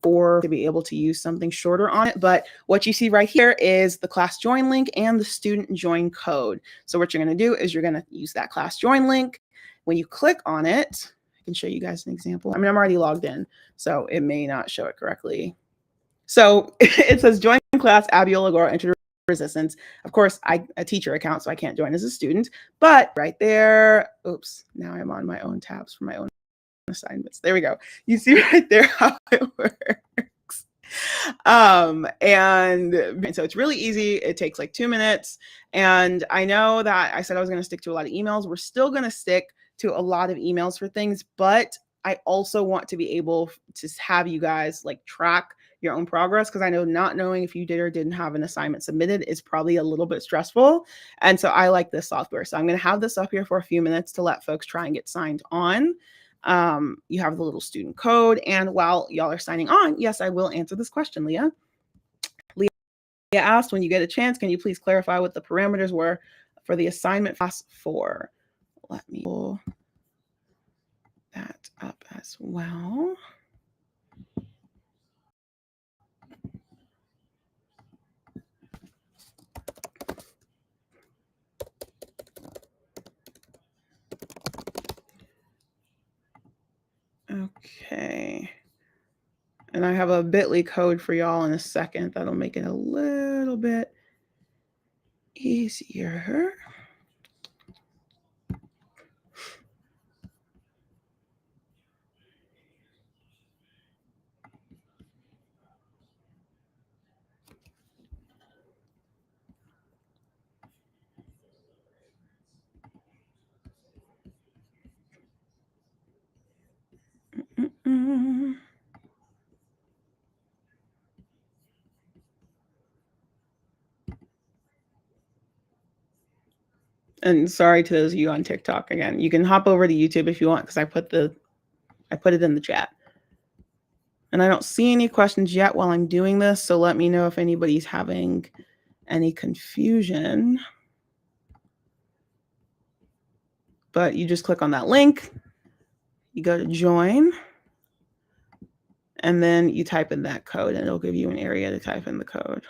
for to be able to use something shorter on it. But what you see right here is the class join link and the student join code. So what you're going to do is you're going to use that class join link. When you click on it, I can show you guys an example. I mean, I'm already logged in, so it may not show it correctly. So it says join class, Abiola Gora, Introduction Resistance. Of course, a teacher account, so I can't join as a student, but right there, oops, now I'm on my own tabs for my own assignments. There we go. You see right there how it works. And so it's really easy. It takes like 2 minutes. And I know that I said I was going to stick to a lot of emails. We're still going to stick to a lot of emails for things, but I also want to be able to have you guys like track your own progress, because I know not knowing if you did or didn't have an assignment submitted is probably a little bit stressful. And so I like this software. So I'm going to have this up here for a few minutes to let folks try and get signed on. You have the little student code. And while y'all are signing on, yes, I will answer this question, Leah. Leah asked, when you get a chance, can you please clarify what the parameters were for the assignment class 4? Let me pull that up as well. Okay. And I have a bit.ly code for y'all in a second. That'll make it a little bit easier. And sorry to those of you on TikTok again. You can hop over to YouTube if you want, because I put it in the chat. And I don't see any questions yet while I'm doing this, so let me know if anybody's having any confusion. But you just click on that link, you go to join, and then you type in that code, and it'll give you an area to type in the code.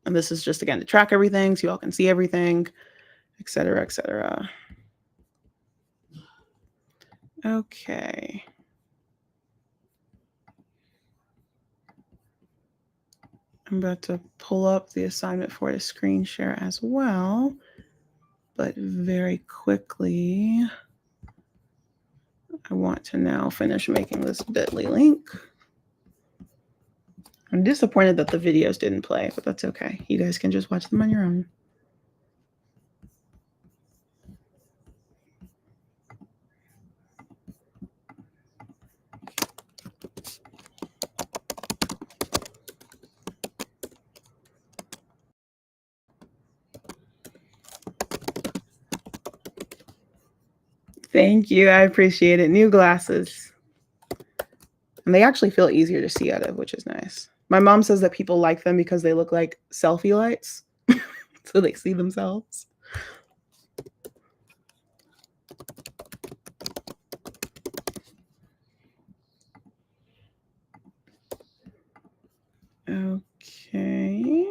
And this is just, again, to track everything so you all can see everything, et cetera, et cetera. Okay. I'm about to pull up the assignment for the screen share as well, but very quickly, I want to now finish making this bit.ly link. I'm disappointed that the videos didn't play, but that's okay. You guys can just watch them on your own. Thank you. I appreciate it. New glasses. And they actually feel easier to see out of, which is nice. My mom says that people like them because they look like selfie lights. So they see themselves. Okay.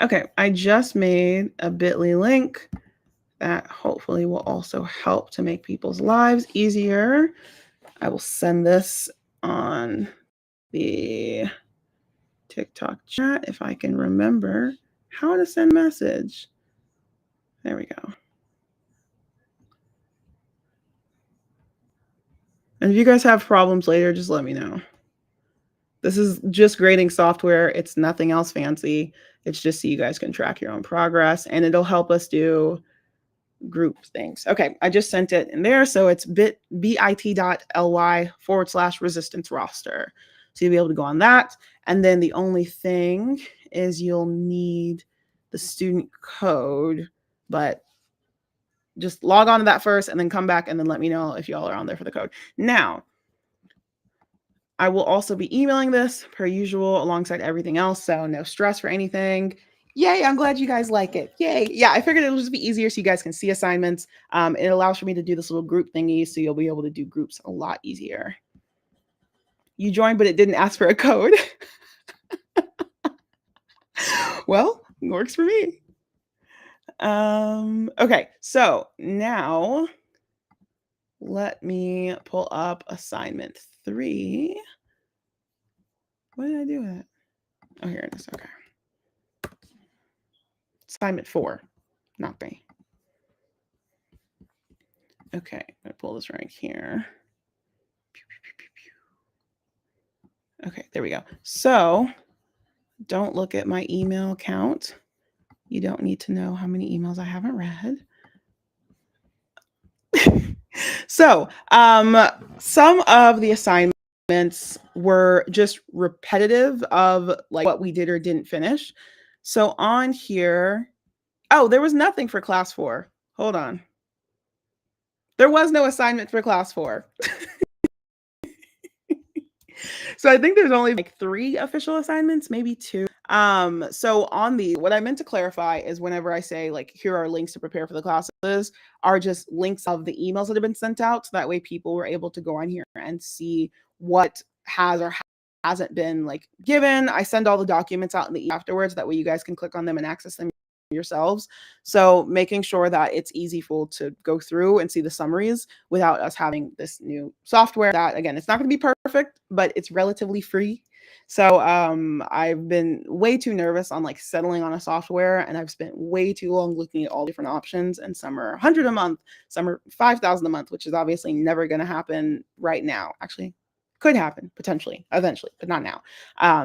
Okay, I just made a bit.ly link that hopefully will also help to make people's lives easier. I will send this on the TikTok chat if I can remember how to send message. There we go. And if you guys have problems later, just let me know. This is just grading software. It's nothing else fancy. It's just so you guys can track your own progress, and it'll help us do group things. Okay, I just sent it in there. So it's bit.ly/resistance roster. So you'll be able to go on that. And then the only thing is you'll need the student code, but just log on to that first and then come back and then let me know if y'all are on there for the code. Now, I will also be emailing this per usual alongside everything else. So no stress for anything. Yay, I'm glad you guys like it. Yay. Yeah, I figured it'll just be easier so you guys can see assignments. It allows for me to do this little group thingy, so you'll be able to do groups a lot easier. You joined, but it didn't ask for a code. Well, works for me. Okay, so now let me pull up assignment 3. What did I do with it? Oh, here it is. Okay. Assignment 4, not 3. Okay, I'm gonna pull this right here. Okay, there we go. So don't look at my email count. You don't need to know how many emails I haven't read. So some of the assignments were just repetitive of like what we did or didn't finish. So on here, oh, there was nothing for class 4. Hold on. There was no assignment for class 4. So I think there's only like 3 official assignments, maybe 2. So on the, what I meant to clarify is whenever I say like, here are links to prepare for the classes, are just links of the emails that have been sent out. So that way people were able to go on here and see what has or hasn't been like given. I send all the documents out in the afterwards. That way you guys can click on them and access them yourselves. So making sure that it's easy to go through and see the summaries without us having this new software that, again, it's not going to be perfect, but it's relatively free. So I've been way too nervous on like settling on a software, and I've spent way too long looking at all different options, and some are 100 a month, some are 5,000 a month, which is obviously never going to happen right now. Actually, could happen potentially eventually, but not now.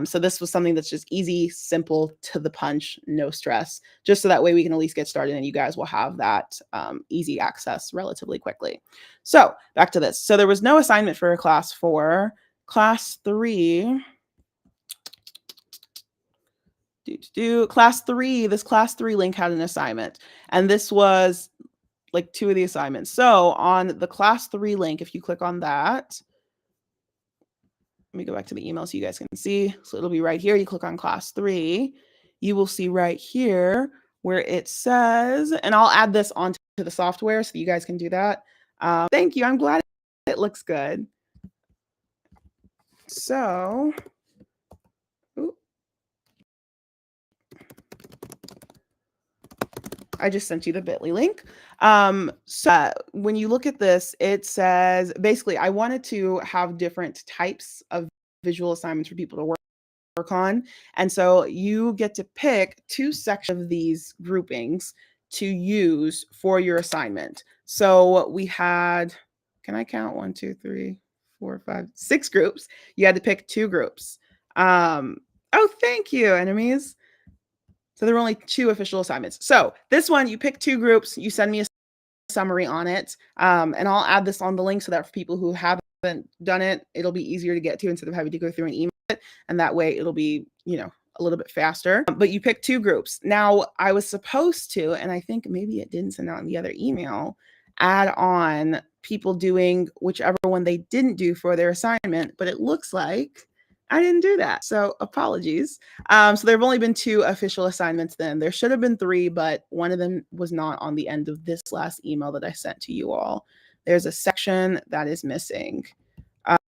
So this was something that's just easy, simple, to the punch, no stress, just so that way we can at least get started and you guys will have that easy access relatively quickly. So back to this. So there was no assignment for class 4. Class 3. Class 3, this class 3 link had an assignment, and this was like 2 of the assignments. So on the class 3 link, if you click on that, let me go back to the email so you guys can see. So it'll be right here. You click on class 3. You will see right here where it says, and I'll add this onto the software so you guys can do that. Thank you. I'm glad it looks good. So, I just sent you the bit.ly link. So when you look at this, it says, basically, I wanted to have different types of visual assignments for people to work on. And so you get to pick 2 sections of these groupings to use for your assignment. So we can I count 1, 2, 3, 4, 5, 6 groups. You had to pick 2 groups. Um, oh, thank you, enemies. So there were only 2 official assignments. So this one, you pick 2 groups, you send me a summary on it, and I'll add this on the link so that for people who haven't done it, it'll be easier to get to instead of having to go through and email it, and that way it'll be, a little bit faster. But you pick 2 groups. Now, I was supposed to, and I think maybe it didn't send out in the other email, add on people doing whichever one they didn't do for their assignment, but it looks like I didn't do that. So apologies. So there have only been 2 official assignments then. There should have been 3, but one of them was not on the end of this last email that I sent to you all. There's a section that is missing.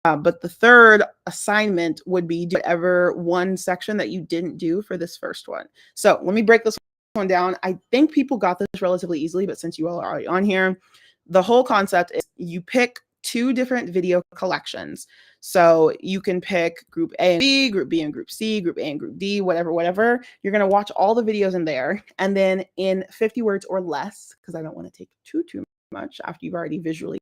But the third assignment would be do whatever one section that you didn't do for this first one. So let me break this one down. I think people got this relatively easily, but since you all are already on here, the whole concept is you pick 2 different video collections. So you can pick group A and B, group B and group C, group A and group D, whatever. You're going to watch all the videos in there. And then in 50 words or less, because I don't want to take too much after you've already visually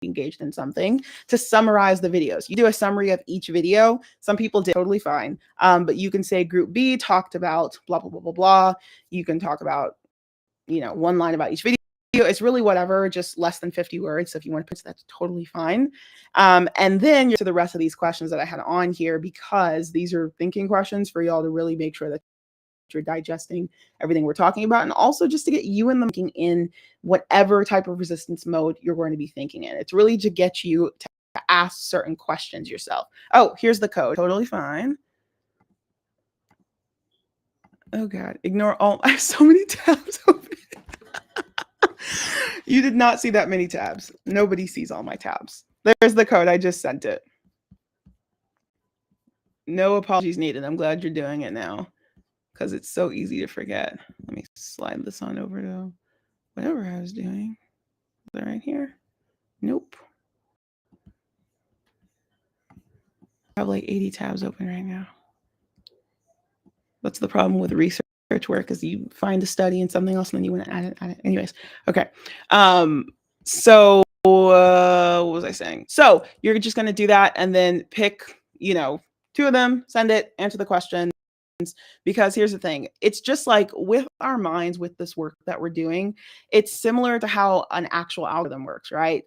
engaged in something, to summarize the videos. You do a summary of each video. Some people did totally fine. But you can say group B talked about blah, blah, blah, blah, blah. You can talk about, one line about each video. It's really whatever, just less than 50 words. So if you want to put that's totally fine. And then you're to the rest of these questions that I had on here, because these are thinking questions for y'all to really make sure that you're digesting everything we're talking about, and also just to get you in the thinking in whatever type of resistance mode you're going to be thinking in. It's really to get you to ask certain questions yourself. Oh, here's the code. Totally fine. Oh God, ignore all. I have so many tabs open. You did not see that many tabs. Nobody sees all my tabs. There's the code. I just sent it. No apologies needed. I'm glad you're doing it now, because it's so easy to forget. Let me slide this on over to whatever I was doing. Is that right here? Nope. I have like 80 tabs open right now. That's the problem with research work, is you find a study and something else and then you want to add it. Anyways, okay. So what was I saying? So you're just going to do that and then pick, 2 of them, send it, answer the question. Because here's the thing, it's just like with our minds, with this work that we're doing, it's similar to how an actual algorithm works, right?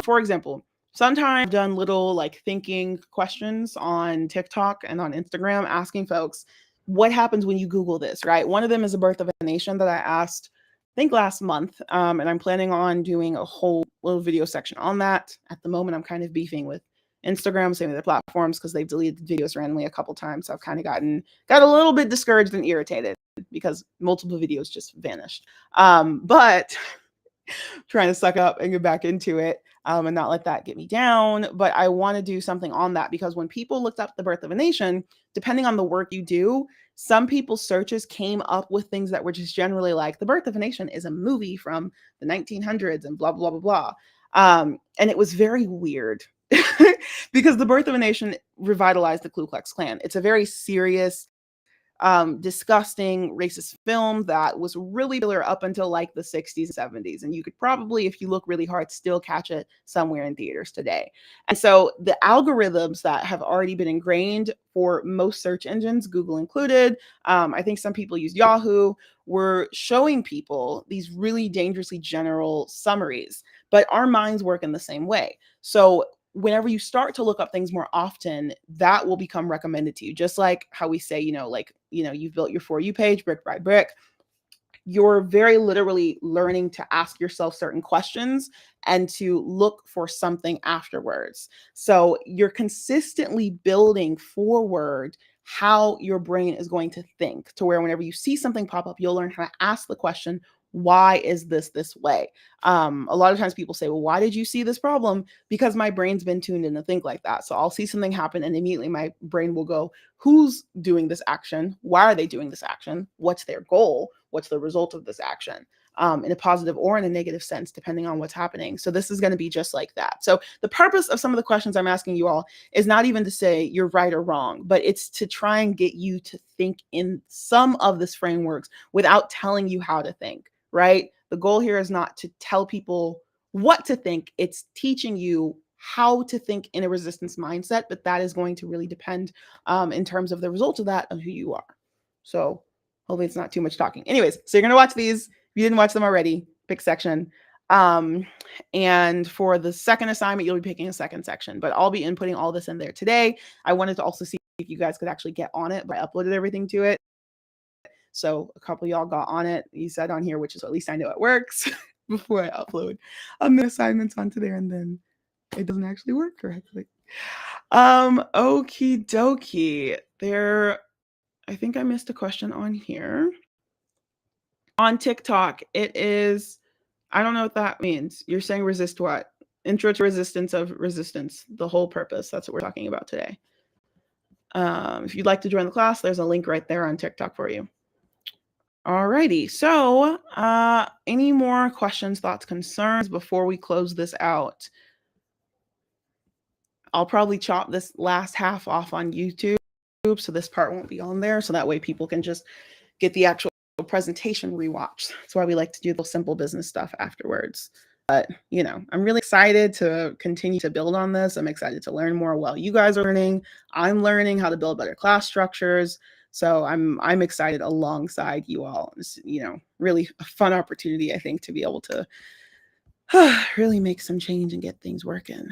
For example, sometimes I've done little like thinking questions on TikTok and on Instagram asking folks, what happens when you Google this, right? One of them is a Birth of a Nation that I asked, I think last month, and I'm planning on doing a whole little video section on that. At the moment, I'm kind of beefing with Instagram, same with their platforms, because they've deleted videos randomly a couple times. So I've kind of got a little bit discouraged and irritated because multiple videos just vanished. But trying to suck up and get back into it, and not let that get me down. But I want to do something on that, because when people looked up the Birth of a Nation, depending on the work you do, some people's searches came up with things that were just generally like, the Birth of a Nation is a movie from the 1900s and blah, blah, blah, blah. And it was very weird because the Birth of a Nation revitalized the Ku Klux Klan. It's a very serious, disgusting racist film that was really popular up until like the 60s and 70s. And you could probably, if you look really hard, still catch it somewhere in theaters today. And so the algorithms that have already been ingrained for most search engines, Google included, I think some people use Yahoo, were showing people these really dangerously general summaries. But our minds work in the same way. So whenever you start to look up things more often, that will become recommended to you. Just like how we say, you've built your For You page brick by brick. You're very literally learning to ask yourself certain questions and to look for something afterwards. So you're consistently building forward how your brain is going to think, to where whenever you see something pop up, you'll learn how to ask the question, why is this way? A lot of times people say, well, why did you see this problem? Because my brain's been tuned in to think like that. So I'll see something happen and immediately my brain will go, who's doing this action? Why are they doing this action? What's their goal? What's the result of this action? In a positive or in a negative sense, depending on what's happening. So this is going to be just like that. So the purpose of some of the questions I'm asking you all is not even to say you're right or wrong, but it's to try and get you to think in some of this frameworks without telling you how to think, right? The goal here is not to tell people what to think. It's teaching you how to think in a resistance mindset, but that is going to really depend in terms of the results of that on who you are. So hopefully it's not too much talking. Anyways, so you're going to watch these. If you didn't watch them already, pick section. And for the second assignment, you'll be picking a second section, but I'll be inputting all this in there today. I wanted to also see if you guys could actually get on it, but I uploaded everything to it. So a couple of y'all got on it. You said on here, which is at least I know it works before I upload the assignments onto there, and then it doesn't actually work correctly. Okie dokie. I think I missed a question on here. On TikTok, it is, I don't know what that means. You're saying resist what? Intro to resistance of resistance, the whole purpose. That's what we're talking about today. If you'd like to join the class, there's a link right there on TikTok for you. Alrighty, so any more questions, thoughts, concerns before we close this out? I'll probably chop this last half off on YouTube, so this part won't be on there, so that way people can just get the actual presentation rewatch. That's why we like to do the simple business stuff afterwards. But, you know, I'm really excited to continue to build on this. I'm excited to learn more while you guys are learning. I'm learning how to build better class structures. So I'm excited alongside you all. It's, you know, really a fun opportunity, I think, to be able to really make some change and get things working.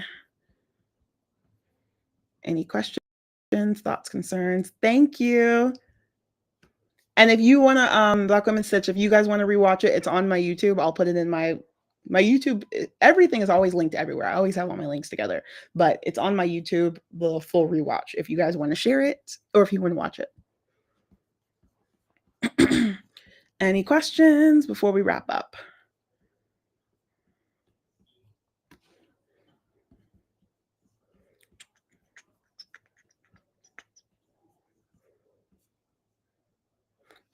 Any questions, thoughts, concerns? Thank you. And if you want to, Black Women Stitch, if you guys want to rewatch it, it's on my YouTube. I'll put it in my YouTube. Everything is always linked everywhere. I always have all my links together, but it's on my YouTube, the full rewatch, if you guys want to share it or if you want to watch it. Any questions before we wrap up?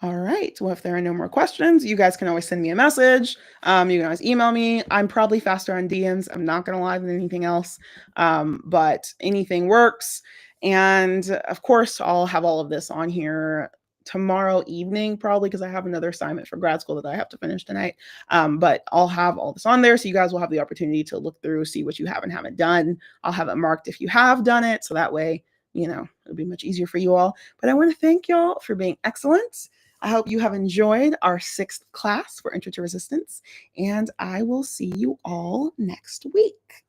All right. Well, if there are no more questions, you guys can always send me a message. You can always email me. I'm probably faster on DMs. I'm not going to lie than anything else, but anything works. And of course, I'll have all of this on here tomorrow evening, probably because I have another assignment for grad school that I have to finish tonight. But I'll have all this on there, so you guys will have the opportunity to look through, see what you have and haven't done. I'll have it marked if you have done it, so that way, you know, it'll be much easier for you all. But I want to thank y'all for being excellent. I hope you have enjoyed our 6th class for Intro to Resistance, and I will see you all next week.